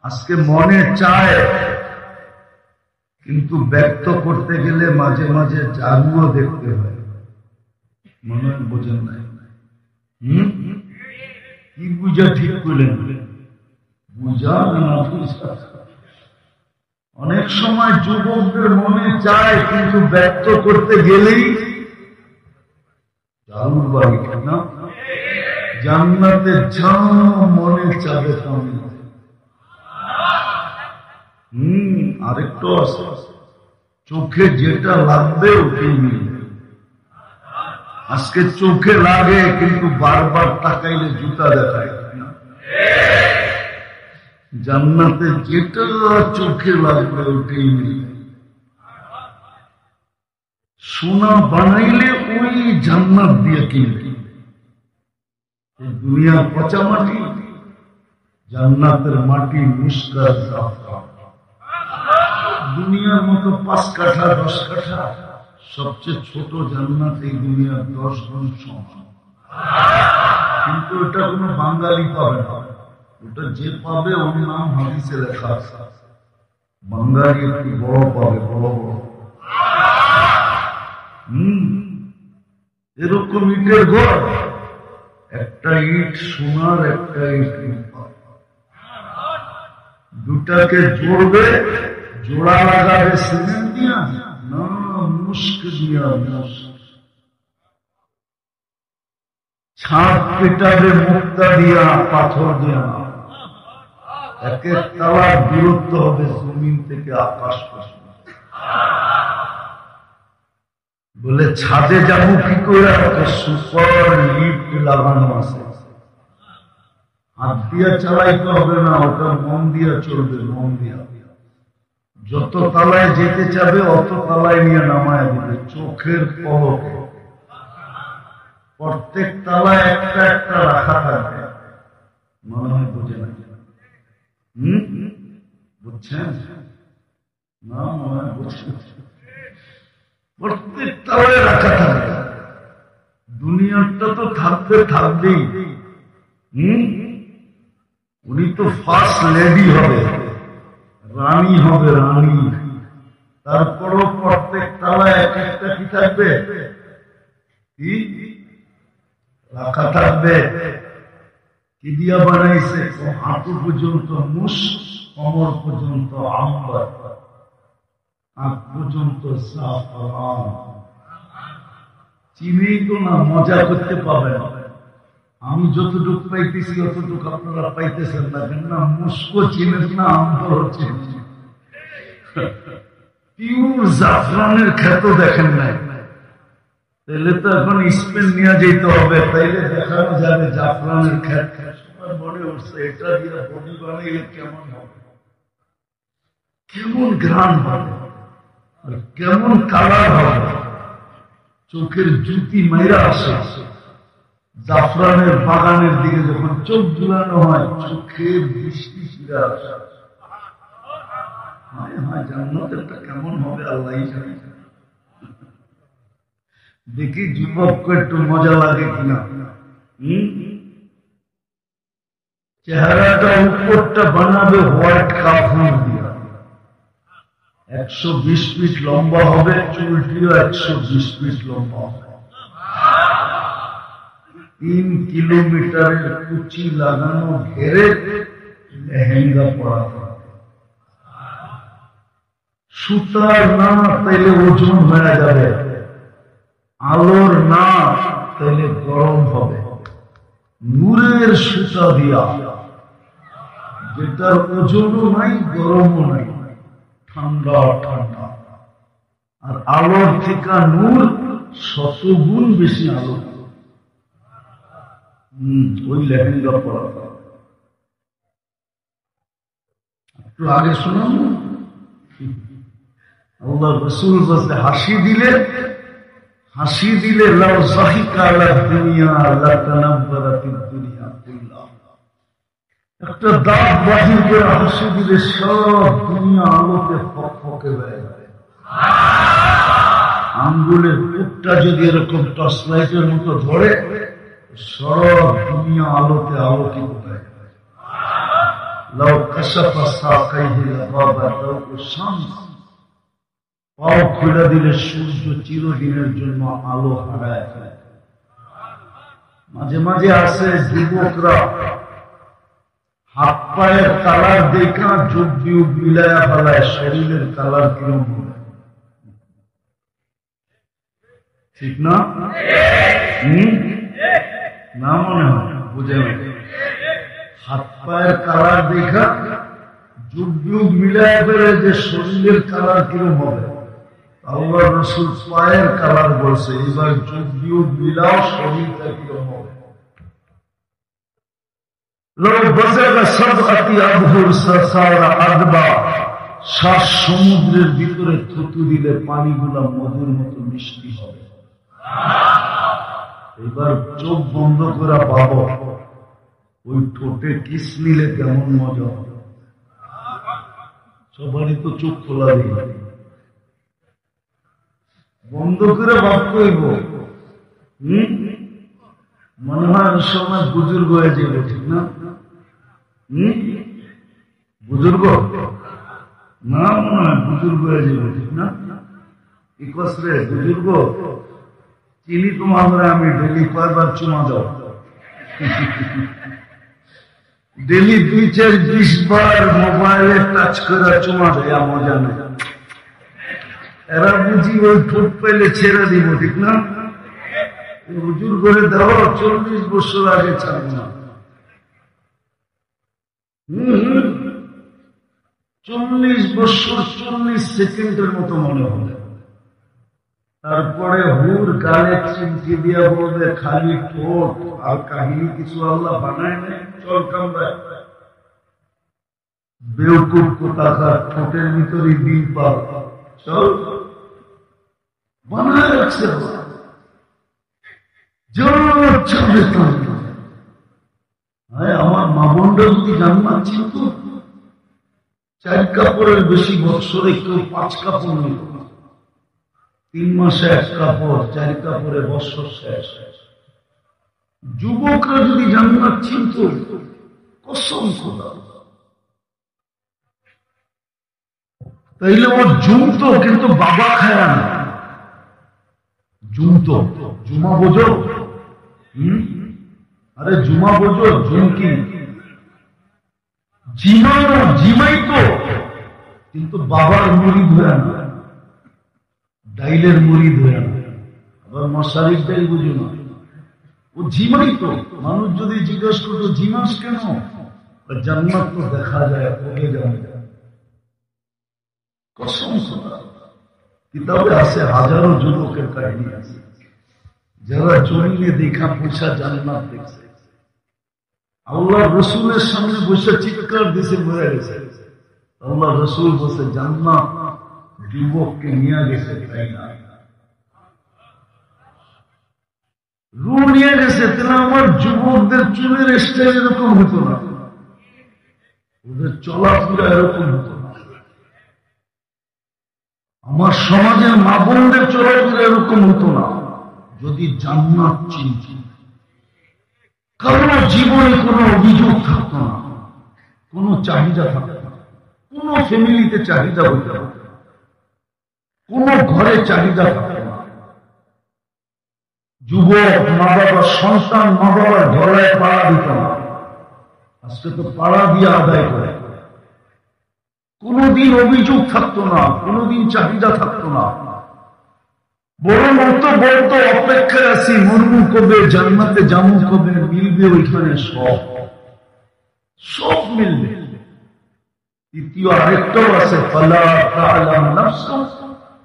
আজকে মনে চায়, কিন্তু ব্যক্ত করতে গেলে মাঝে মাঝে জাদুও দেখতে হয়। মনে হয় বোঝেন নাই? কি বুঝা ঠিক করলেন? বুঝা না বুঝা? অনেক সময় যুবকদের মনে চায়, কিন্তু ব্যক্ত করতে গেলেই জাদুর বাড়ি না। জান্নাতে যা মনে চাবে তেমন। আরেকটু আছে, চোখে যেটা লাগবে ওটাই মিলবে। আজকে চোখে লাগে, কিন্তু বারবার তাকাইলে জুতা দেখায় না। জান্নাতে যেটা চোখে লাগবে ওটাই মিলবে। সোনা বানাইলে ওই জান্নাত দিয়ে কিনবে। দুনিয়া পচা মাটি, জান্নাতের মাটি মুস্কার জাফরান। দুনিয়ার মতো 5 কাঠা 10 কাঠা, সবচেয়ে ছোট জান্নাত এই দুনিয়ার 10 গুণ সমান। কিন্তু এটা কোনো বাঙালি পাবে না, ওটা যে পাবে ওর নাম হাদিসে লেখা আছে। বাঙালি একটু বড় পাবে, বড় বড়। এরকম ইটের ঘর, একটা ইট সোনার, একটা ইট রূপার। দুটাকে জোড়বে, জোড়া লাগাবে সিমেন্ট দিয়া না মুস্ক দিয়া, মুস্ক। ছাদ পেটাবে মুক্তা দিয়া, পাথর দিয়া। এক এক তালার দূরত্ব হবে জমিন থেকে আকাশ পর্যন্ত। বলে ছাদে যাবো কি করে? সুপার লিফট লাগানো আছে, হাত দিয়া চালাইতে হবে না, ওটা মন দিয়া চলবে, মন দিয়া। যত তালায় যেতে চাবে অত তালায় নিয়ে নামায় দেবে চোখের পলকে। প্রত্যেক তালায় একটা একটা রাখা থাকবে। মনে হয় বুঝে না? বুঝছেন না? মনে হয় বুঝছেন? প্রত্যেক তালায় রাখা থাকবে। দুনিয়াটা তো থাকবে, থাকবেই। উনি তো ফার্স্ট লেডি হবে, রানী হবে, রানী। তারপরও প্রত্যেক তালায় এক একটা কি থাকবে? কি রাখা থাকবে? কি দিয়া বানাইছে? হাঁটু পর্যন্ত মুস, কোমর পর্যন্ত আম্বার, আগ পর্যন্ত জাফরান। চিনেই তো না, মজা করতে পাবে না। আমি যতটুকু পাইতেছি অতটুকু আপনারা পাইতেছেন না, কেন না? মুস্কো চিনেন না, আম্বরও চিনেন। পিওর জাফরানের খ্যাত দেখেন নাই, তাইলে তো এখন স্পেন নিয়ে যেতে হবে, তাইলে দেখানো যাবে জাফরানের খ্যাত। সবার মনে উঠছে এটা দিয়ে বডি বানাইলে কেমন হবে, কেমন ঘ্রাণ হবে, আর কেমন কালার হবে। চোখের জুতি মাইরা আসে। জাফরানের বাগানের দিকে যখন চোখ ঝুলানো হয়, চোখের দৃষ্টি ফিরে আসে। হায় হায়, জান্নাতেরটা কেমন হবে আল্লাহ জানে। দেখি যুবককে একটু মজা লাগে কিনা। চেহারাটা উপরটা বানাবে হোয়াইট কাফন দিয়া, 120 ফিট লম্বা হবে, চুলটিও 120 ফিট লম্বা হবে। 3 কিলোমিটারের কুচি লাগানো ঘেরে লেহেঙ্গা পরা হবে। সুতার না তাইলে ওজন হয়ে যাবে, আলোর না তাইলে গরম হবে। নূরের সুতা দিয়া, যেটার ওজনও নাই গরমও নাই, ঠান্ডা ঠান্ডা। আর আলোর থেকে নূর 100 গুণ বেশি আলো। ওই লেহেঙ্গা পরা। একটু আগে শোনাম, আল্লাহ রাসূল বলতে হাসি দিলে লাউ যাহিকা আলা দুনিয়া লাতানাব্বারাতিদ দুনিয়া কুল্লাহ। একটা দাঁত বাহির করে হাসি দিলে সব দুনিয়া আলোতে ফকফকে হয়ে যাবে। আঙ্গুলের টুকটা যদি এরকম টর্চ লাইটের মতো ধরে, সব দুনিয়া আলোতে আলোকিত হয়ে যাবে। লাউ কাশাফা সাকাইহি লাগাবা দাউ শামস, পাও খুলে দিলে সূর্য চিরদিনের জন্য আলো হারায় ফেলে। মাঝে মাঝে আছে যুবকরা হাত পায়ের কালার দেখা যোগ বিয়োগ মিলায়া ফেলায় শরীরের কালার কিরম হবে, ঠিক না? না মনে হয় বুঝে হাত পায়ের কালার দেখা যোগ বিয়োগ মিলায়া ফেলে যে শরীরের কালার কিরম হবে। আল্লাহ রাসূল পায়ের কালার বলছে, এবার যোগ বিয়োগ মিলাও শরীরটা কিরম হবে। শ্বাস সমুদ্রের ভিতরে থুতু দিলে পানিগুলা মধুর মতো মিষ্টি হবে। এবার চোখ বন্ধ করা পাবো ওই ঠোঁটে কিস নিলে কেমন মজা হবে। সবারই তো চোখ খোলা দিয়ে বন্ধ করে ভাব করব, মনে হয় সময় বুজুর্গ হয়ে যাবে, ঠিক না? বুজুর্গ না মনে হয় বুজুর্গ হয়ে যাবে, ঠিক না? রে বুজুর্গ চিনি তোমার আমি ডেলি কয়বার চুমা দাও, ডেলি 2-4-20 বার মোবাইলে টাচ করে চুমা দেয়া মজা নেই। এরা বুঝি ওই ঠোঁট পেলে ছেড়ে দিব, ঠিক না? হুজুর করে দেওয়া 40 বছর আগে ছাড়ব না। 40 বছর 40 সেকেন্ডের মতো মনে হবে। তারপরে হুর গালে চিমটি দিয়া বলবে খালি ঠোঁট, আর কাহিনী কিছু আল্লাহ বানায় নেই। চল কামড়ায় বেউকুফ কোথাকার, ঠোঁটের ভিতরে দিন পাল, চল বানায় রাখছে। আমার মা বোনরা যদি জান্নাত চিনত, 4 কাপড়ের বেশি বৎসরে কেউ 5 কাপড় নিত না। 3 মাসে 1 কাপড়, 4 কাপড়ে বৎসর শেষ। যুবকরা যদি জান্নাত চিনত, কসম খোদা, তাইলে ও জুমতো, কিন্তু বাবা খায় না। জুমতো, জুমা বোঝো? আরে জুমা বোঝো? ঝুমকি জিমানো, জিমাই তো, কিন্তু বাবার মুড়ি ধরে না, ডাইলের মুড়ি ধরে না। আবার মশারির ডাইল বুঝো না, ও জিমাই তো। মানুষ যদি জিজ্ঞেস করতো জিমাস কেন, জান্নাত তো দেখা যায়, পড়ে যাওয়া যায়। কসম খোদা, কিতাবে আছে হাজারো যুবকের কাহিনী আছে যারা জমিনে দেখা পয়সা জান্নাত দেখছে। আল্লাহ রসুলের সামনে বসে চিৎকার দিছে, বোঝা গেছে আল্লাহ রসুল বসে জান্নাত যুবককে নিয়ে গেছে, তাই না? রু নিয়ে গেছে, তাহলে আমার যুবকদের চুলের স্টাইল এরকম হতো না, ওদের চলাফেরা এরকম হতো না, আমার সমাজের মা বোনদের চলাফেরা এরকম হতো না যদি জান্নাত চিনতি। কারণ জীবনে কোনো অভিযোগ থাকতো না, কোনো চাহিদা থাকতো না, কোনো ফ্যামিলিতে চাহিদা হতো না, কোনো ঘরে চাহিদা থাকতো না। যুবক মা বাবার সন্তান মা বাবার গলায় পাড়া দিত না, আজকে তো পাড়া দিয়ে আদায় করে। কোনদিন অভিযোগ থাকতো না, কোনদিন চাহিদা থাকতো না, বরং অত বলতো অপেক্ষায় আছি মরমু কবে, জান্নাতে জামু কবে, মিলবে ওইখানে সব, সব মিলবে। দ্বিতীয় আরেকটাও আছে, ফালা তা'লামু নাফসুন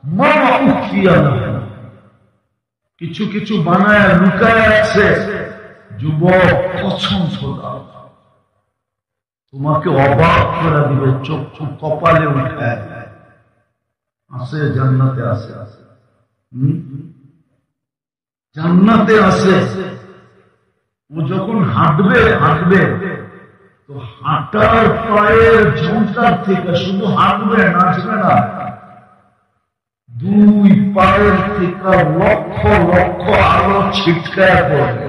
মা উখফিয়া লাহুম, কিছু কিছু বানায় লুকায় আছে। যুবক কসম খোদা, তোমাকে অবাক করে দিবে, চোখ কপালে উঠায়। আছে জান্নাতে, আছে জান্নাতে আছে। ও যখন হাঁটবে তো হাঁটার পায়ের ঝুঁকার থেকে শুধু হাঁটবে, নাচবে না, 2 পায়ের থেকে লক্ষ লক্ষ আলো ছিটকায় পড়বে।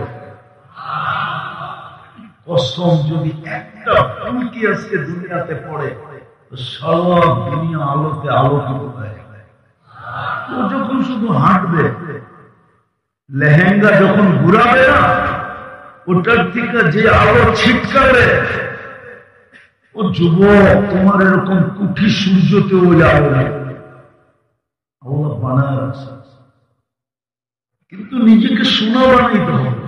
কসম, যদি একটা ফুলকি আজকে দুনিয়াতে পড়ে তো সারা দুনিয়া আলোতে আলোকিত হয়ে যাবে। ও যখন শুধু হাঁটবে, লেহেঙ্গা যখন ঘুরাবে না, ওটার থেকে যে আলো ছিটকাবে, ও যুবক, তোমার এরকম কুঠি সূর্যতে ওই আলো আল্লাহ বানায় রাখছে। কিন্তু নিজেকে সোনা বানাইতে হবে।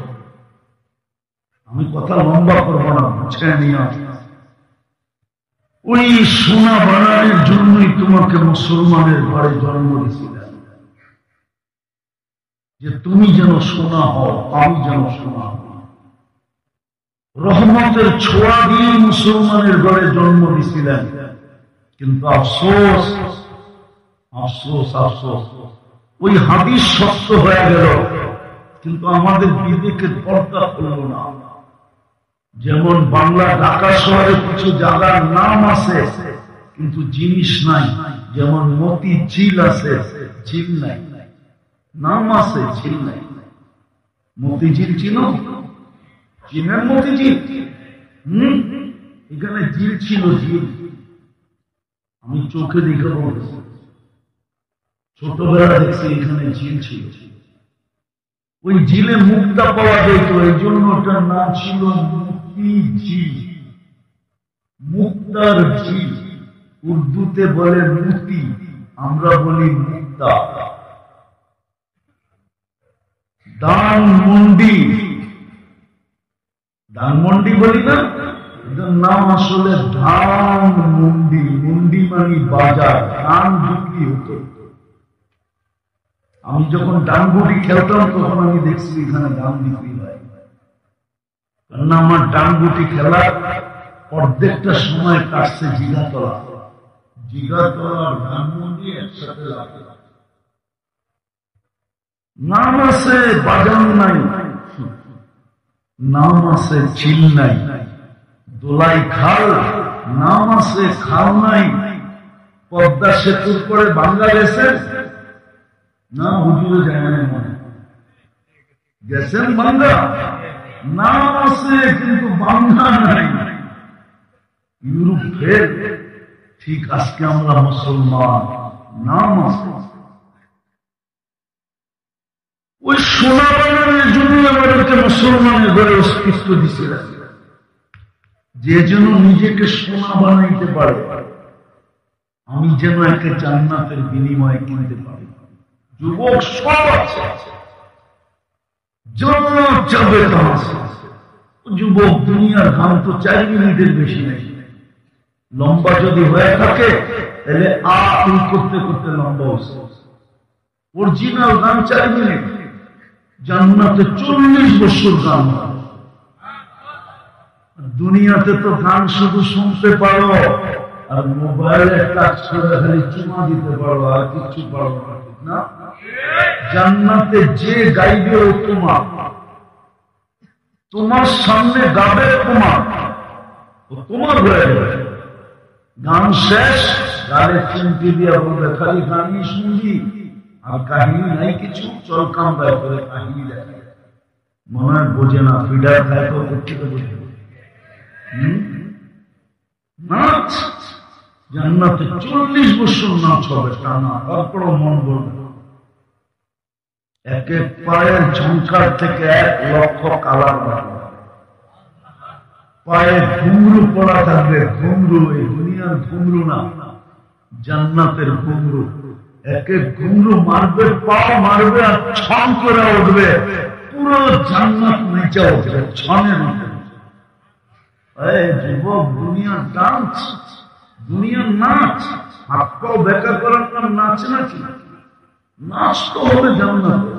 আমি কথা লম্বা করবো না, বুঝে নিয়ে ওই সোনা বানানোর জন্যই তোমাকে মুসলমানের ঘরে জন্ম দিয়েছিলেন, যে তুমি যেন সোনা হও, আমি যেন সোনা হও। রহমতের ছোঁয়া দিয়ে মুসলমানের ঘরে জন্ম দিয়েছিলেন। কিন্তু আফসোস আফসোস আফসোস, ওই হাদিস সত্য হয়ে গেল, কিন্তু আমাদের বিবেকে পর্দা করল না। যেমন বাংলা ঢাকা শহরে কিছু জায়গার নাম আছে কিন্তু জিনিস নাই, যেমন মতি ঝিল আছে, ঝিল নাই, নাম আছে, ঝিল নাই। মতিঝিল চিনো? চিনেন মতিঝিল? এখানে ঝিল ছিল, ঝিল আমি চোখে দেখে বলছি, ছোটবেলা দেখছি এখানে ঝিল ছিল। ওই ঝিলে মুক্তা পাওয়া যেত, এই জন্য ওটার নাম ছিল মুক্তি ঝিল, মুক্তার ঝিল। উর্দুতে বলে মুক্তি, আমরা বলি মুক্তা। ধানমন্ডি, ধানমন্ডি বলি না, এটার নাম আসলে ধানমন্ডি। মন্ডি মানে বাজার, ধান বিক্রি হতো। আমি যখন ডানগুটি খেলতাম তখন আমি দেখছি এখানে ধান বিক্রি হয়। কারণ আমার ডানগুটি খেলার অর্ধেকটা সময় কাটছে জিগাতলা। জিগাতলা আর ধানমন্ডি একসাথে লাগে। নাম আছে, বাজার নাই। নাম আছে, ঝিল নাই। দোলাই খাল, নাম আছে, খাল নাই। পদ্মা সেতুর পরে বাংলাদেশে না, হুজুরে যায় না, মনে গেছেন বাংলা, নাম আছে কিন্তু বাংলা নাই। ইউরোপ ফের ঠিক, আজকে আমরা মুসলমান, নাম আছে। ওই সোনা বানানোর জন্য আমাদেরকে মুসলমানের ঘরে অস্তিত্ব দিচ্ছে, যে যেন নিজেকে সোনা বানাইতে পারে, আমি যেন একে জান্নাতের বিনিময়ে কিনতে পারি। যুবক সব আছে, জান্নাত যাবে তা আছে। যুবক, দুনিয়ার গান তো 4 মিনিটের বেশি নেই। লম্বা যদি হয়ে থাকে তাহলে করতে করতে লম্বা হচ্ছে। অরিজিনাল গান 4 মিনিট, জান্নাতে 40 বছর গান হয়। দুনিয়াতে তো গান শুধু শুনতে পারো আর মোবাইলে টাচ করে খালি চুমা দিতে পারো, আর কিছু পারো না, ঠিক না? জান্নাতে যে গাইবে ও তোমার, তোমার সামনে গাবে তোমার, ও তোমার হয়ে যাবে। গান শেষ, গালে চিমটি দিয়া বলবে খালি গানই শুনবি আর কাহিনী নাই কিছু, চল কামড়ায় করে কাহিনী দেখে। মনে হয় বোঝে না, ফিডার খায় তো করতে বোঝে। নাচ জান্নাতে 40 বছর নাচ হবে টানা, তারপরও মন বলবে। এক এক পায়ের ঝঙ্কার থেকে 1 লক্ষ কালার লাগবে। পায়ে ঘুমরু পড়া থাকবে, ঘুমরু, এই দুনিয়ার ঘুমরু না, জান্নাতের ঘুমরু। এক এক ঘুমরু মারবে, পা মারবে আর ছন করে উঠবে, পুরো জান্নাত নিচে উঠবে ছনের উঠবে। যুবক, দুনিয়ার ডান্স, দুনিয়ার নাচ, হাত পাও বেকার করার নাম নাচ নাকি? নাচ তো হবে জান্নাতে।